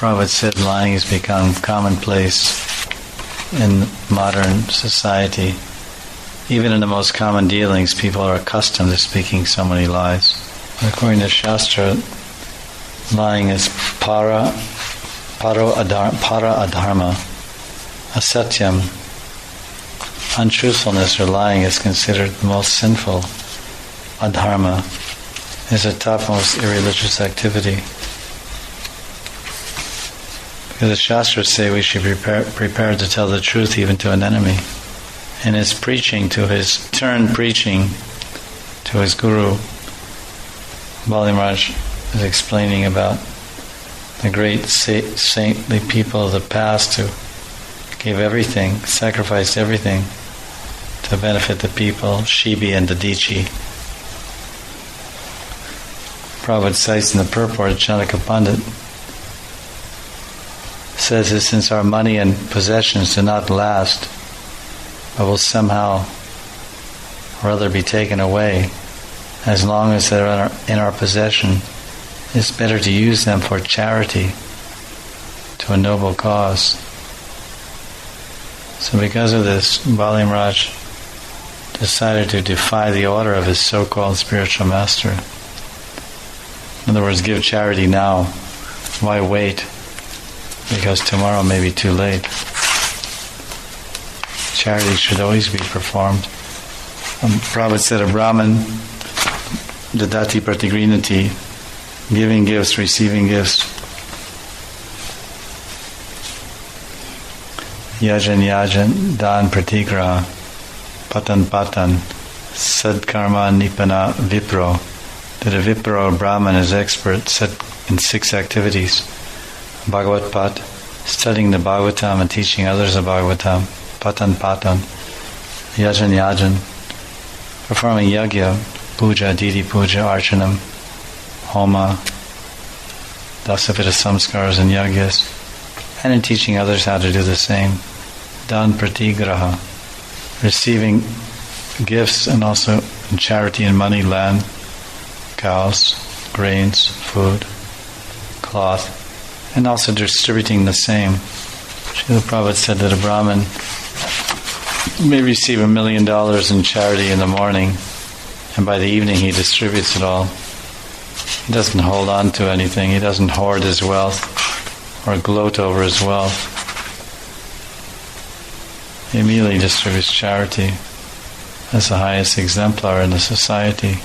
Prabhupada said lying has become commonplace in modern society. Even in the most common dealings, people are accustomed to speaking so many lies. According to Shastra, lying is para adharma, asatyam. Untruthfulness or lying is considered the most sinful. Adharma is the topmost irreligious activity. Because the Shastras say we should be prepared to tell the truth even to an enemy. In his preaching to his guru, Bali Maharaj is explaining about the great saintly people of the past who gave everything, sacrificed everything to benefit the people, Shibi and Dadichi. Prabhupada cites in the purport, Chanaka Pandit says that since our money and possessions do not last, but will somehow or other be taken away, as long as they're in our possession, it's better to use them for charity to a noble cause. So because of this, Bali Maharaj decided to defy the order of his so-called spiritual master. In other words, give charity now. Why wait? Because tomorrow may be too late. Charity should always be performed. Prabhupada said, a Brahman, dadati pratigrinati, giving gifts, receiving gifts. Yajan, dan pratigra, patan, sadkarma nipana vipro. That a vipro or Brahman is expert in 6 activities. Bhagavat Pat, studying the Bhagavatam and teaching others the Bhagavatam. Patan, yajan, performing yagya, puja, didi puja, archanam, homa, dasavita samskaras and yagyas, and in teaching others how to do the same. Dan pratigraha, receiving gifts and also in charity and money, land, cows, grains, food, cloth, and also distributing the same. Srila Prabhupada said that a Brahman may receive $1 million in charity in the morning, and by the evening he distributes it all. He doesn't hold on to anything. He doesn't hoard his wealth or gloat over his wealth. He immediately distributes charity as the highest exemplar in the society.